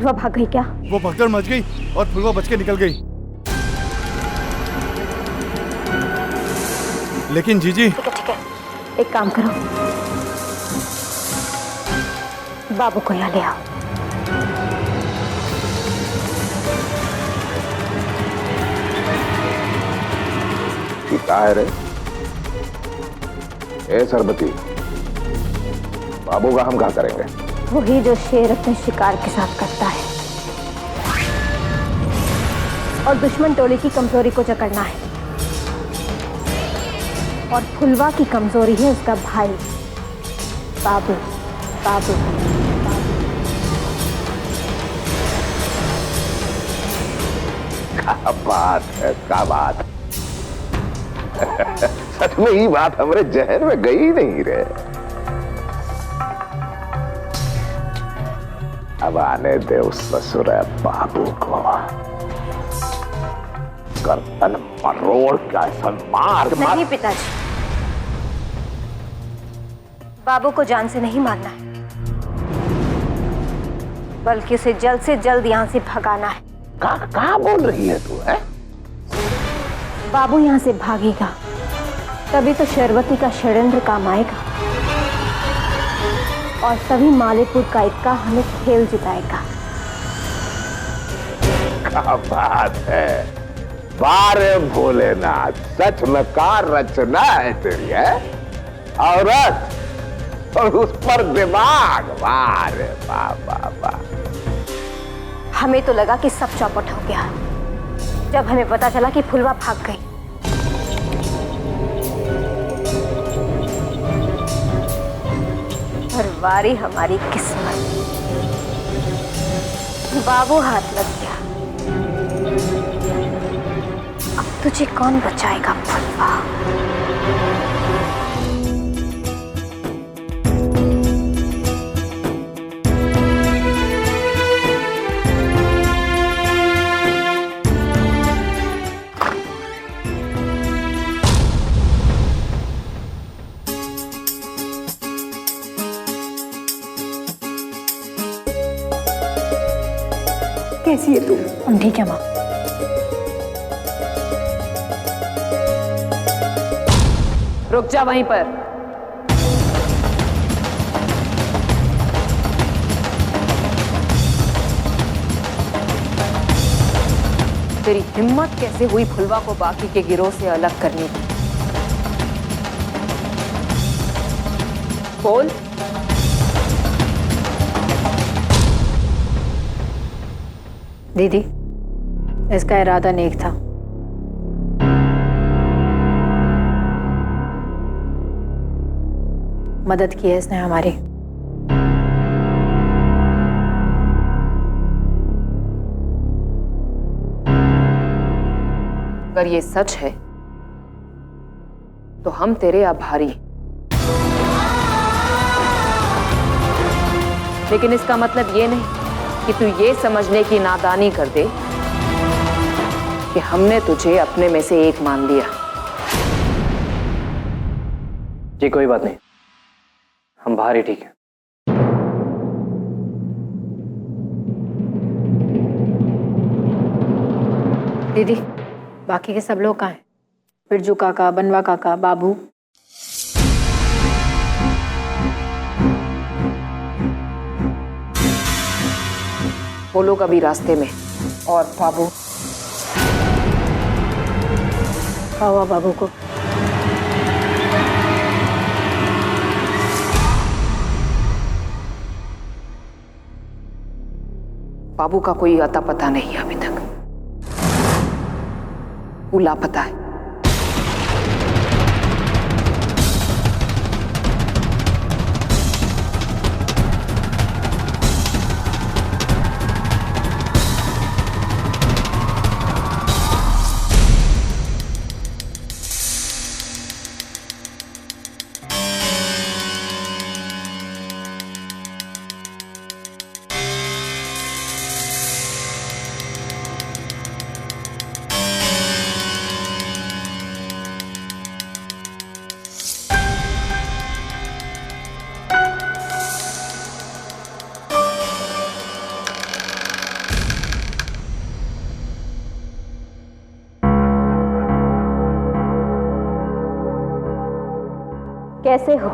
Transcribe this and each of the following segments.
फुलवा भाग गई क्या? वो भगदड़ मच गई और फुलवा बच के निकल गई। लेकिन जीजी। ठीक है, एक काम करो, बाबू को यहाँ ले आओ। क्या है रे? ए सरबती, बाबू का हम क्या करेंगे? वही जो शेर अपने शिकार के साथ करता है, और दुश्मन टोली की कमजोरी को जकड़ना है। और फुलवा की कमजोरी है उसका भाई बाबू। बाबू क्या बात है, क्या बात। सच में ये बात हमारे जहन में गई नहीं रे। अब आने दे उस ससुर बाबू को, गर्दन मरोड़ का मार। नहीं पिताजी, बाबू को जान से नहीं मारना है, बल्कि उसे जल्द से जल्द यहाँ से भगाना है। कहाँ बोल रही है तू? है बाबू यहाँ से भागेगा तभी तो शर्वती का षड्यंत्र काम आएगा, और तभी मालेपुर का इक्का हमें खेल जिताएगा। क्या बात है, बारे भोलेनाथ, सच में का रचना है तेरी। है औरत और उस पर दिमाग। वाह वाह वाह। हमें तो लगा कि सब चौपट हो गया जब हमें पता चला कि फुलवा भाग गई। और वारी हमारी किस्मत, बाबू हाथ लग गया। अब तुझे कौन बचाएगा फुलवा? कैसी है तू? हम ठीक है माँ। रुक जा वहीं पर। तेरी हिम्मत कैसे हुई फुलवा को बाकी के गिरोह से अलग करने की? बोल। दीदी, इसका इरादा नेक था। मदद की है इसने हमारी। अगर ये सच है तो हम तेरे आभारी, लेकिन इसका मतलब ये नहीं कि तू ये समझने की नादानी कर दे कि हमने तुझे अपने में से एक मान लिया। जी कोई बात नहीं, हम बाहर ही ठीक है। दीदी, बाकी के सब लोग कहाँ हैं? बिरजू काका, बनवा काका, बाबू? वो लोग अभी रास्ते में। और बाबू? क्या हुआ बाबू को? बाबू का कोई अता पता नहीं है अभी तक, वो लापता है। कैसे हो?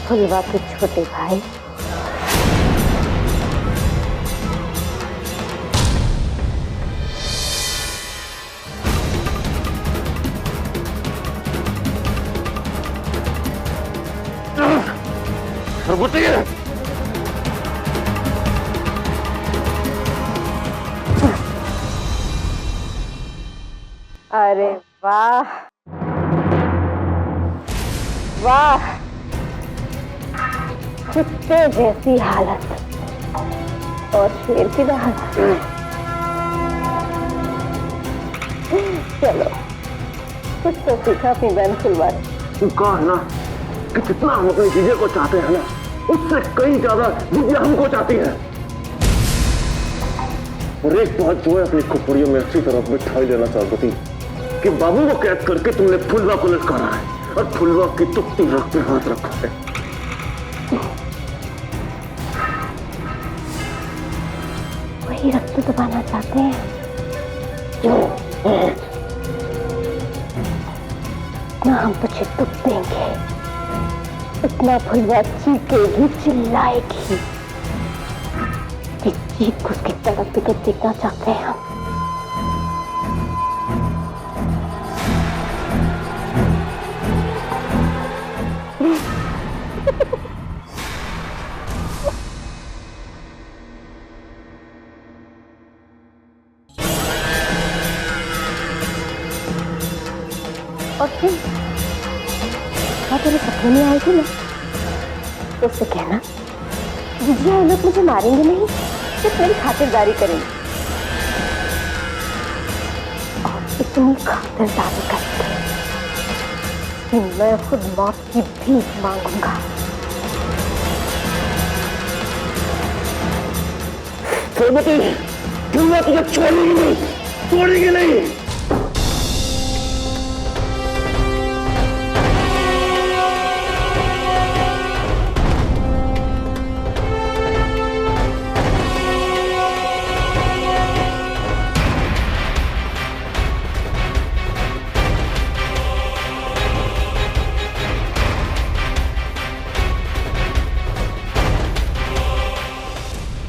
फुलवा के छोटे भाई अरे वाह वाह, कुत्ते जैसी हालत और शेर की हालत। चलो कुछ तो सीखा अपनी बहन फुलवा। कहा है ना कि जितना हम अपनी जीजे को चाहते हैं ना, उससे कई ज्यादा जीजे हमको चाहती है। और एक बात जो है अपनी खुपड़ियों में अच्छी तरह मिठाई लेना चाहती थी कि बाबू को कैद करके तुमने फुलवा को लटकाना है और फुलवा की तुक्ति रख पे हाथ रखा है। वही रक्त दबाना चाहते हैं जो इतना हम तुझे दुख देंगे, इतना फुलवा चीखेगी, चिल्लाएगी कि चीख को उसकी तड़प के देखना चाहते हैं हम। और फिर तेरे सपने में आएगी ना तो उससे कहना जीजिया ये लोग मुझे मारेंगे नहीं, सिर्फ मेरी खातिरदारी करेंगे। और इतनी खातिरदारी करेंगे कि मैं खुद मौत की भीख मांगूंगा। तुझे छोड़ेगी नहीं, छोड़ेगी नहीं।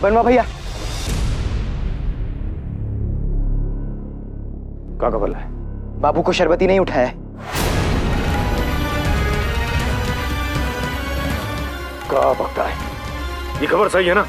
बनवा भैया, क्या खबर है? बाबू को शरबती नहीं उठाया है। क्या बकता है? ये खबर सही है ना?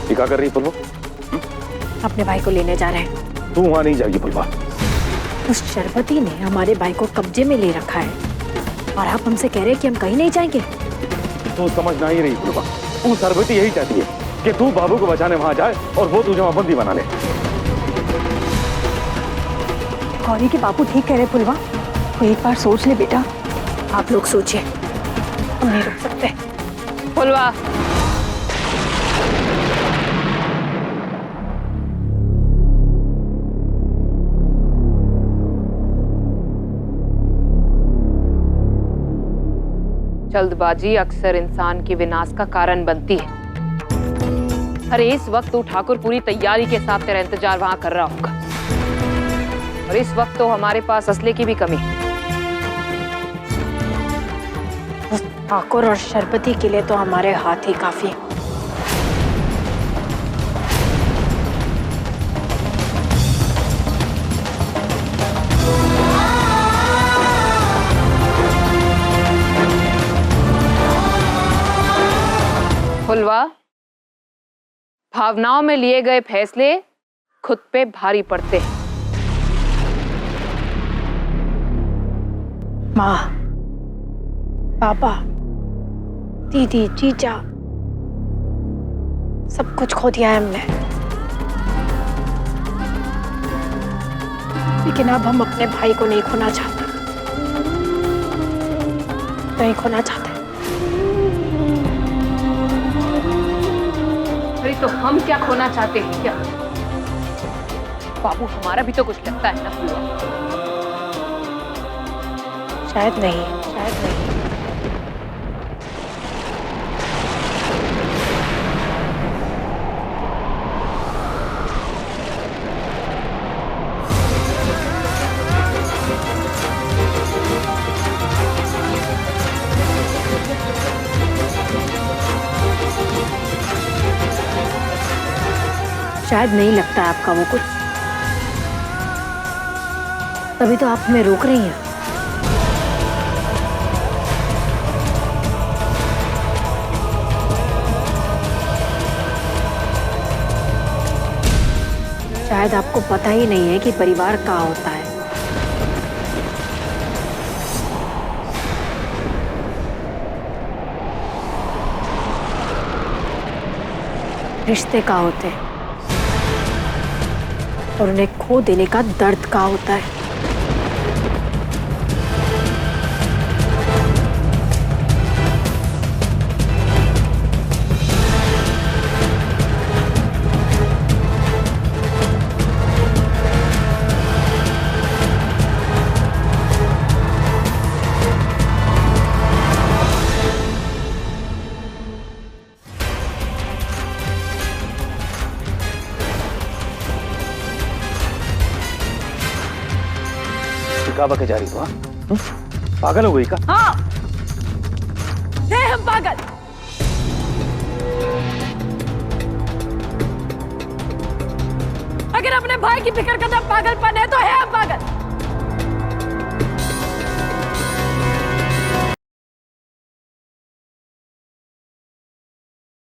क्या कर रही है फुलवा? अपने भाई को लेने जा रहे हैं। तू वहां नहीं जाएगी फुलवा। उस शरबती ने हमारे भाई को कब्जे में ले रखा है और आप हमसे कह रहे हैं कि हम कहीं नहीं जाएंगे। तू समझ नहीं रही फुलवा, वो शरबती यही चाहती है कि तू बाबू को बचाने वहां जाए और वो तुझे वहां बंदी बना ले। गौरी के बाबू ठीक कह रहे फुलवा, वो एक बार सोच ले बेटा। आप लोग सोचिए, हम नहीं रुक सकते। फुलवा, जल्दबाजी अक्सर इंसान के विनाश का कारण बनती है। अरे इस वक्त तू ठाकुर पूरी तैयारी के साथ तेरा इंतजार वहां कर रहा होगा और इस वक्त तो हमारे पास असले की भी कमी है। ठाकुर और शरबती के लिए तो हमारे हाथ ही काफी है। फुलवा, भावनाओं में लिए गए फैसले खुद पे भारी पड़ते हैं। माँ, पापा, दीदी, जीजा, सब कुछ खो दिया है हमने। लेकिन अब हम अपने भाई को नहीं खोना चाहते, नहीं खोना चाहते। अरे तो हम क्या खोना चाहते हैं क्या? बाबू हमारा भी तो कुछ लगता है ना फुलवा। शायद नहीं, शायद नहीं। शायद नहीं लगता है आपका वो कुछ, तभी तो आप हमें रोक रही हैं। शायद आपको पता ही नहीं है कि परिवार क्या होता है। रिश्ते क्या होते हैं और उन्हें खो देने का दर्द क्या होता है। काबा के जा रही हो? हाँ? पागल हो गई का? हाँ, हम पागल। अगर अपने भाई की फिक्र करना पागलपन है तो है हम पागल।